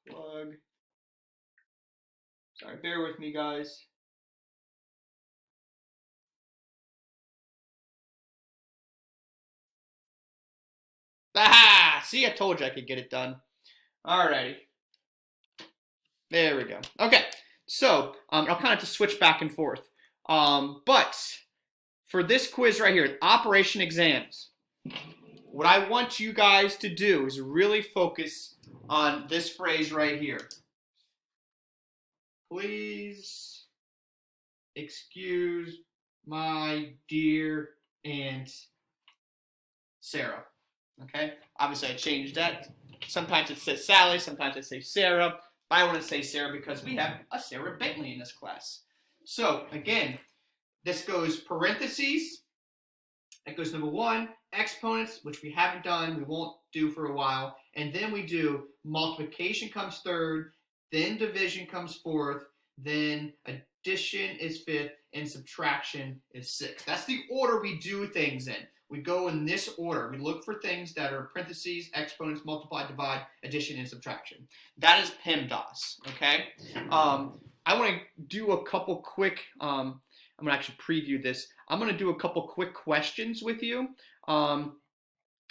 Unplug. Sorry, bear with me, guys. Ah, see, I told you I could get it done. Alrighty. There we go. Okay, so I'll kind of just switch back and forth. But for this quiz right here, operation exams, what I want you guys to do is really focus on this phrase right here. Please excuse my dear Aunt Sarah. Okay? Obviously, I changed that. Sometimes it says Sally, sometimes it says Sarah. But I want to say Sarah because we have a Sarah Bentley in this class. So, again, this goes parentheses. That goes number 1, exponents, which we haven't done, we won't do for a while. And then we do multiplication comes 3rd, then division comes 4th, then addition is 5th, and subtraction is 6th. That's the order we do things in. We go in this order. We look for things that are parentheses, exponents, multiply, divide, addition, and subtraction. That is PEMDAS, okay? I want to do a couple quick, I'm going to actually preview this. I'm going to do a couple quick questions with you. I'm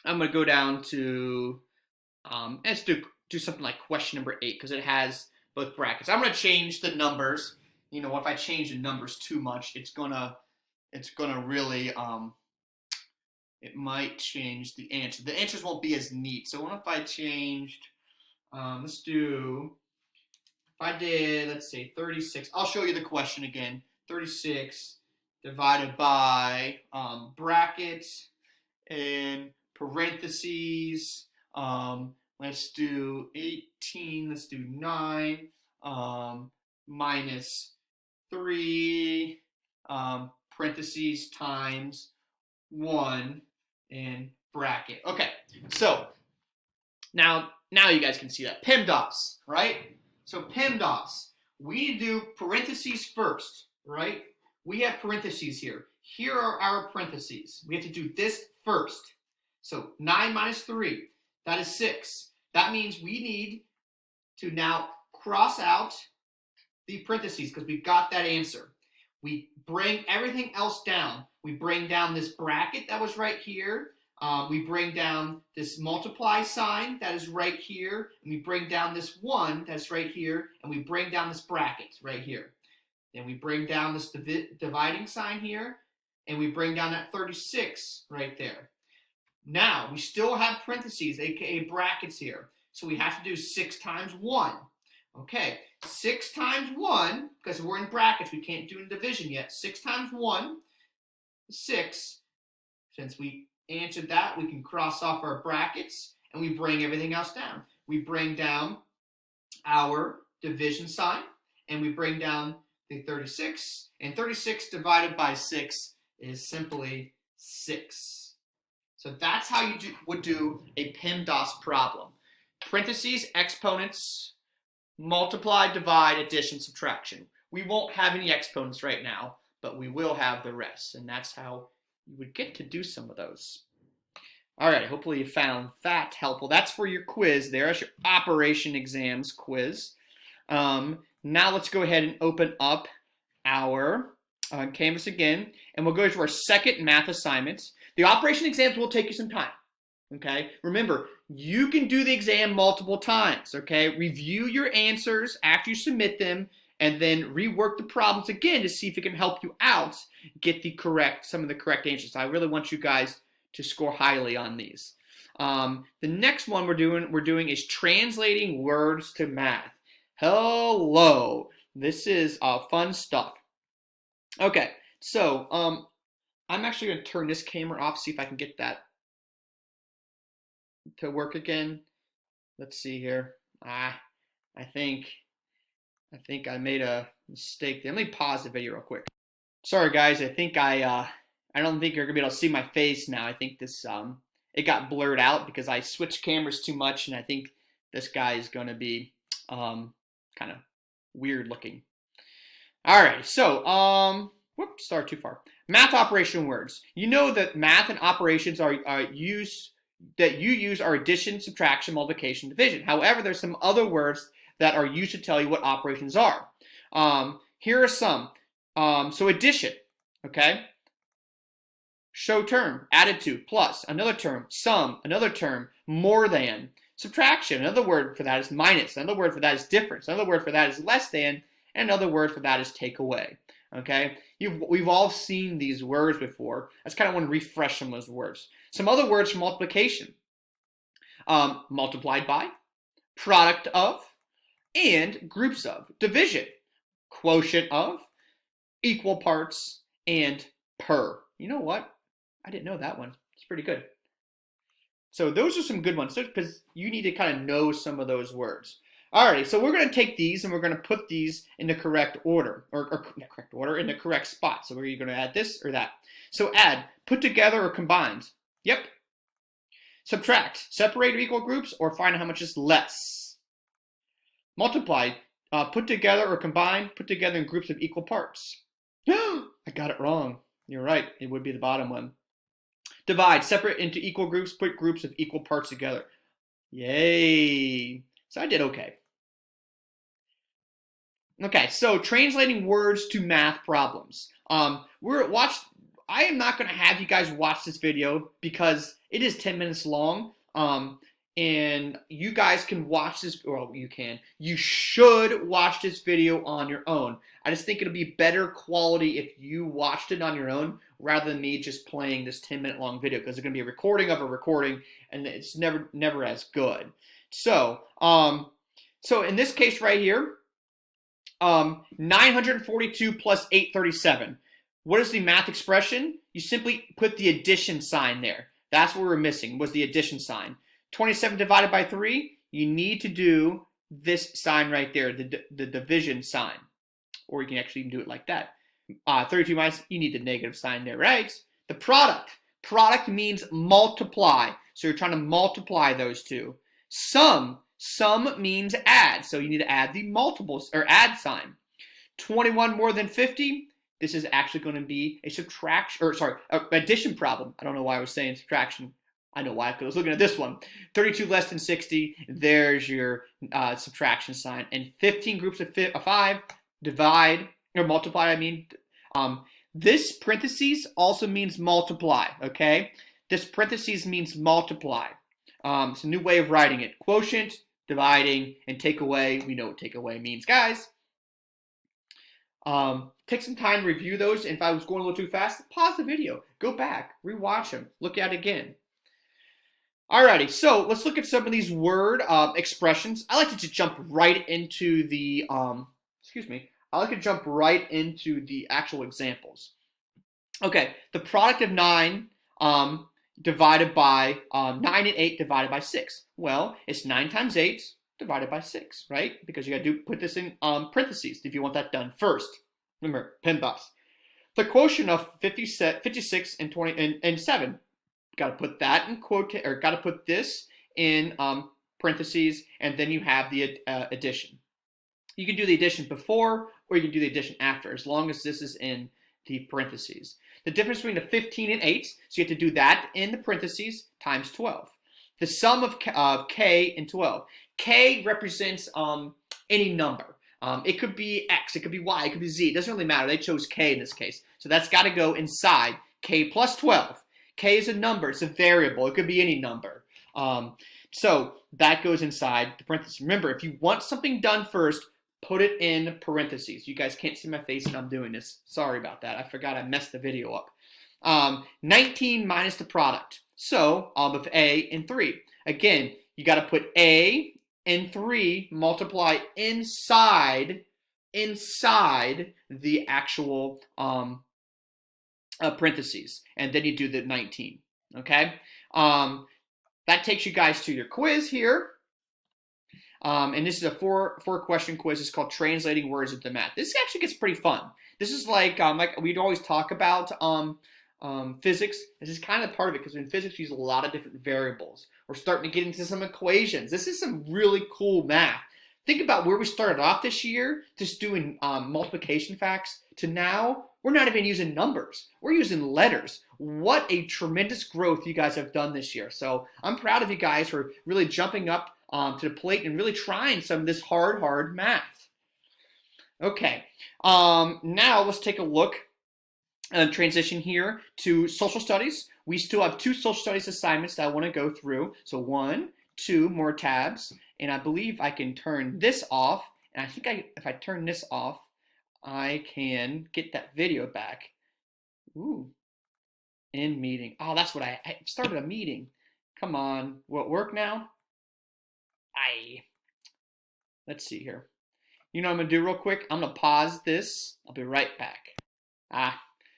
going to go down to, let's do something like question number 8 because it has both brackets. I'm going to change the numbers. You know, if I change the numbers too much, it's gonna really, it might change the answer. The answers won't be as neat. So what if I changed, let's do, if I did, let's say 36, I'll show you the question again. 36 divided by brackets and parentheses. Let's do 18, let's do 9, minus 3, parentheses times 1, and bracket. Okay, so now you guys can see that. PEMDAS, right? So PEMDAS, we need to do parentheses first, right? We have parentheses here. Here are our parentheses. We have to do this first. So 9 minus 3, that is 6. That means we need to now cross out the parentheses because we've got that answer. We bring everything else down. We bring down this bracket that was right here. We bring down this multiply sign that is right here. And we bring down this 1 that's right here. And we bring down this bracket right here. Then we bring down this dividing sign here. And we bring down that 36 right there. Now, we still have parentheses, aka brackets here. So we have to do 6 times 1. Okay, 6 times 1, because we're in brackets, we can't do in division yet. 6 times 1 is 6. Since we answered that, we can cross off our brackets, and we bring everything else down. We bring down our division sign, and we bring down the 36. And 36 divided by 6 is simply 6. So that's how you would do a PEMDAS problem. Parentheses, exponents, multiply, divide, addition, subtraction. We won't have any exponents right now, but we will have the rest. And that's how you would get to do some of those. All right, hopefully you found that helpful. That's for your quiz there. That's your operation exams quiz. Now let's go ahead and open up our Canvas again, and we'll go to our second math assignment. The operation exams will take you some time, okay? Remember, you can do the exam multiple times, okay? Review your answers after you submit them, and then rework the problems again to see if it can help you out get some of the correct answers. I really want you guys to score highly on these. The next one we're doing is translating words to math. Hello, this is fun stuff. Okay, so I'm actually going to turn this camera off, see if I can get that to work again. Let's see here. I think I made a mistake there. Let me pause the video real quick. Sorry guys, I don't think you're gonna be able to see my face now. I think this it got blurred out because I switched cameras too much, and I think this guy is gonna be kind of weird looking. All right, so Whoops, sorry, too far. Math operation words. You know that math and operations are used that you use are addition, subtraction, multiplication, division. However, there's some other words that are used to tell you what operations are. Here are some. So addition, okay? Show term, added to, plus, another term, sum, another term, more than. Subtraction, another word for that is minus, another word for that is difference, another word for that is less than, and another word for that is take away. Okay, we've all seen these words before. I just kind of want to refresh some of those words. Some other words for multiplication. Multiplied by, product of, and groups of. Division, quotient of, equal parts, and per. You know what? I didn't know that one. It's pretty good. So those are some good ones because you need to kind of know some of those words. Alrighty, so we're going to take these and we're going to put these in the correct order, or correct order, in the correct spot. So we're either going to add this or that. So add, put together or combined. Yep. Subtract, separate or equal groups or find out how much is less. Multiply, put together or combine, put together in groups of equal parts. I got it wrong. You're right, it would be the bottom one. Divide, separate into equal groups, put groups of equal parts together. Yay. So I did okay. Okay, so translating words to math problems. I am not going to have you guys watch this video because it is 10 minutes long. And you guys can watch this, well, you should watch this video on your own. I just think it'll be better quality if you watched it on your own rather than me just playing this 10-minute long video because it's going to be a recording of a recording and it's never as good. So in this case right here, 942 plus 837. What is the math expression? You simply put the addition sign there. That's what we're missing, was the addition sign. 27 divided by 3, you need to do this sign right there, the division sign. Or you can actually even do it like that. 32 minus, you need the negative sign there, right? The product. Product means multiply. So you're trying to multiply those two. Sum means add. So you need to add the multiples, or add sign. 21 more than 50, this is actually going to be a subtraction, or sorry, addition problem. I don't know why I was saying subtraction. I know why, because I was looking at this one. 32 less than 60, there's your subtraction sign. And 15 groups of 5, divide, or multiply, this parentheses also means multiply, okay? This parentheses means multiply. It's a new way of writing it. Quotient, dividing, and take away. We know what take away means, guys. Take some time to review those. And if I was going a little too fast, pause the video. Go back, rewatch them, look at it again. Alrighty, so let's look at some of these word expressions. I like to just jump right into the, I like to jump right into the actual examples. Okay, the product of 9 divided by 9 and 8 divided by 6. Well, it's 9 times 8 divided by 6, right? Because you got to put this in parentheses if you want that done first. Remember, PEMDAS. The quotient of 56 and 20 and 7. Got to put that in got to put this in parentheses, and then you have the addition. You can do the addition before, or you can do the addition after, as long as this is in the parentheses. The difference between the 15 and 8, so you have to do that in the parentheses times 12. The sum of k and 12. K represents any number. It could be X, it could be Y, it could be Z. It doesn't really matter. They chose K in this case. So that's got to go inside K plus 12. K is a number. It's a variable. It could be any number. So that goes inside the parentheses. Remember, if you want something done first, put it in parentheses. You guys can't see my face when I'm doing this. Sorry about that. I forgot I messed the video up. 19 minus the product. So of A and 3. Again, you got to put A and 3 multiply inside the actual parentheses, and then you do the 19. Okay, that takes you guys to your quiz here, and this is a four question quiz. It's called Translating Words into Math. This actually gets pretty fun. This is like we'd always talk about physics. This is kind of part of it because in physics we use a lot of different variables. We're starting to get into some equations. This is some really cool math. Think about where we started off this year, just doing multiplication facts, to now We're not even using numbers. We're using letters. What a tremendous growth you guys have done this year. So I'm proud of you guys for really jumping up to the plate and really trying some of this hard math. Okay, now let's take a look and transition here to social studies. We still have 2 social studies assignments that I want to go through. So 1, 2 more tabs, and I believe I can turn this off. And I think if I turn this off, I can get that video back. Ooh, end meeting. Oh, that's what I started a meeting. Come on, will it work now? Let's see here. You know what I'm gonna do real quick? I'm gonna pause this. I'll be right back.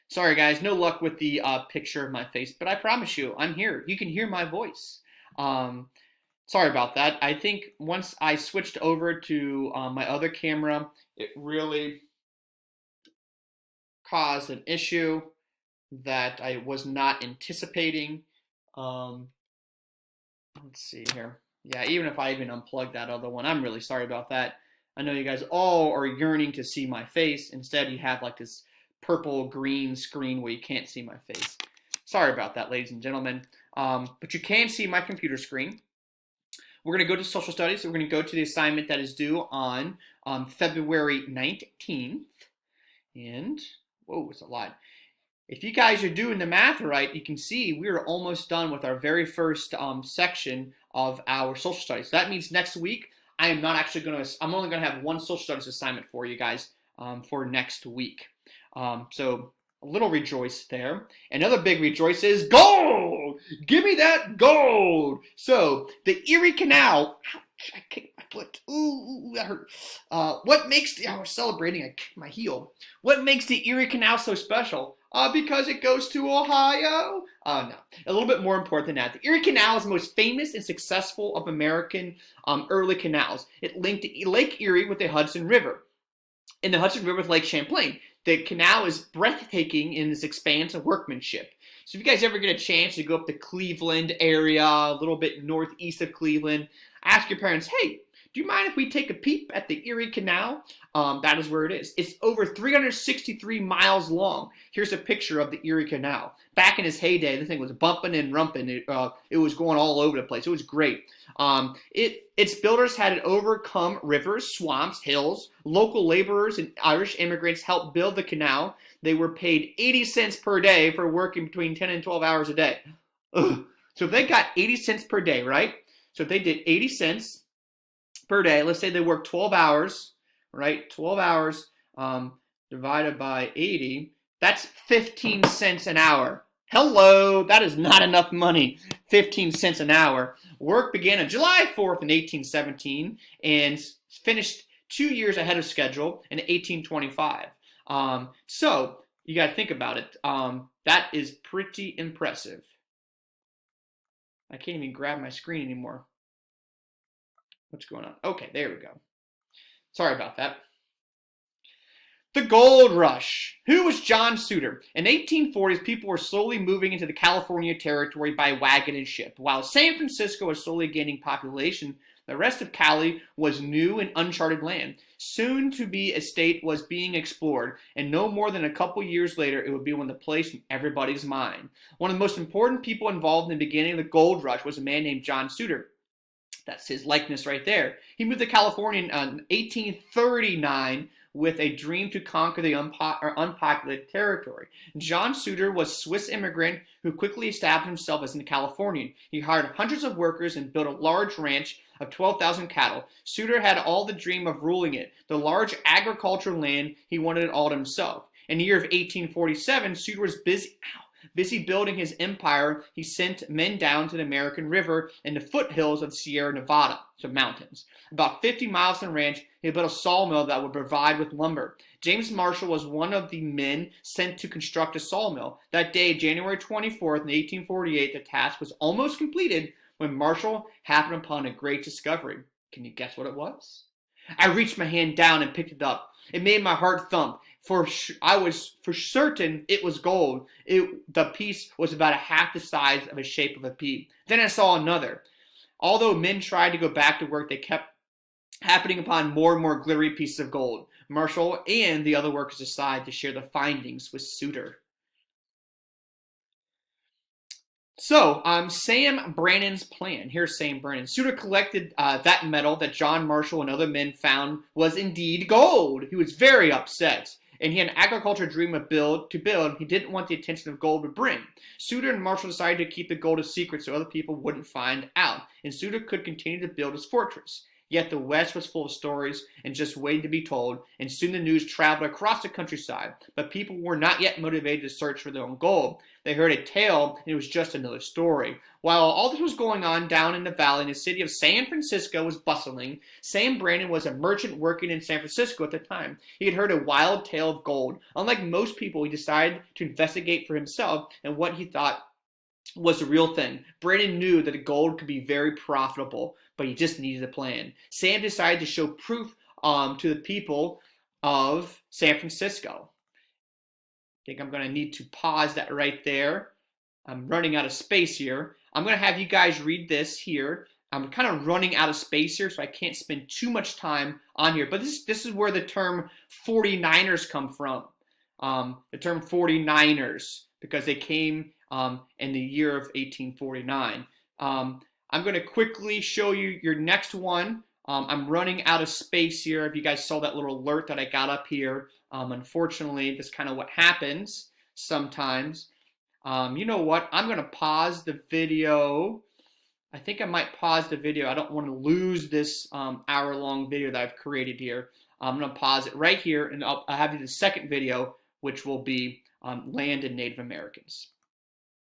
Sorry guys, no luck with the picture of my face, but I promise you, I'm here. You can hear my voice. Sorry about that. I think once I switched over to my other camera, it really caused an issue that I was not anticipating. Let's see here. Yeah, even if I even unplugged that other one, I'm really sorry about that. I know you guys all are yearning to see my face. Instead, you have like this purple green screen where you can't see my face. Sorry about that, ladies and gentlemen. But you can see my computer screen. We're going to go to social studies. So we're going to go to the assignment that is due on February 19th. And, whoa, it's a lot. If you guys are doing the math right, you can see we are almost done with our very first section of our social studies. So that means next week, I'm only going to have 1 social studies assignment for you guys for next week. So a little rejoice there. Another big rejoice is gold! Give me that gold! So the Erie Canal, ouch, I kicked my foot. Ooh, that hurt. We're celebrating, I kicked my heel. What makes the Erie Canal so special? Because it goes to Ohio? No, a little bit more important than that. The Erie Canal is the most famous and successful of American early canals. It linked Lake Erie with the Hudson River, and the Hudson River with Lake Champlain. The canal is breathtaking in its expanse of workmanship. So if you guys ever get a chance to go up the Cleveland area, a little bit northeast of Cleveland, ask your parents, hey, do you mind if we take a peep at the Erie Canal? That is where it is. It's over 363 miles long. Here's a picture of the Erie Canal. Back in its heyday, the thing was bumping and rumping. It was going all over the place. It was great. Its builders had to overcome rivers, swamps, hills. Local laborers and Irish immigrants helped build the canal. They were paid 80 cents per day for working between 10 and 12 hours a day. Ugh. So if they got 80 cents per day, right? So if they did 80 cents per day, let's say they work 12 hours, right? 12 hours divided by 80, that's 15 cents an hour. Hello, that is not enough money, 15 cents an hour. Work began on July 4th in 1817 and finished 2 years ahead of schedule in 1825. So you got to think about it. That is pretty impressive. I can't even grab my screen anymore. What's going on? Okay, there we go. Sorry about that. The Gold Rush. Who was John Suter? In the 1840s, people were slowly moving into the California territory by wagon and ship. While San Francisco was slowly gaining population, the rest of Cali was new and uncharted land. Soon to be a state was being explored, and no more than a couple years later, it would be on the place in everybody's mind. One of the most important people involved in the beginning of the Gold Rush was a man named John Suter. That's his likeness right there. He moved to California in 1839 with a dream to conquer the unpopulated territory. John Suter was a Swiss immigrant who quickly established himself as a Californian. He hired hundreds of workers and built a large ranch of 12,000 cattle. Suter had all the dream of ruling it. The large agricultural land, he wanted it all to himself. In the year of 1847, Suter was busy building his empire. He sent men down to the American River and the foothills of Sierra Nevada, so mountains. About 50 miles from the ranch, he built a sawmill that would provide with lumber. James Marshall was one of the men sent to construct a sawmill. That day, January 24th, in 1848, the task was almost completed when Marshall happened upon a great discovery. Can you guess what it was? I reached my hand down and picked it up. It made my heart thump. I was for certain it was gold. The piece was about a half the size of the shape of a pea. Then I saw another. Although men tried to go back to work, they kept happening upon more and more glittery pieces of gold. Marshall and the other workers aside to share the findings with Suter. So, Sam Brannan's plan. Here's Sam Brannan. Suter collected that metal that John Marshall and other men found was indeed gold. He was very upset, and he had an agriculture dream to build. He didn't want the attention of gold would bring. Suter and Marshall decided to keep the gold a secret so other people wouldn't find out, and Suter could continue to build his fortress. Yet the West was full of stories and just waiting to be told, and soon the news traveled across the countryside. But people were not yet motivated to search for their own gold. They heard a tale, and it was just another story. While all this was going on down in the valley, in the city of San Francisco was bustling. Sam Brannan was a merchant working in San Francisco at the time. He had heard a wild tale of gold. Unlike most people, he decided to investigate for himself and what he thought was the real thing. Brannan knew that the gold could be very profitable, but he just needed a plan. Sam decided to show proof to the people of San Francisco. I think I'm going to need to pause that right there. I'm running out of space here. I'm going to have you guys read this here. I'm kind of running out of space here, so I can't spend too much time on here. But this is where the term 49ers come from. The term 49ers, because they came in the year of 1849. I'm going to quickly show you your next one. I'm running out of space here. If you guys saw that little alert that I got up here, unfortunately, that's kind of what happens sometimes. You know what? I'm going to pause the video. I think I might pause the video. I don't want to lose this hour-long video that I've created here. I'm going to pause it right here, and I'll have you the second video, which will be Land and Native Americans.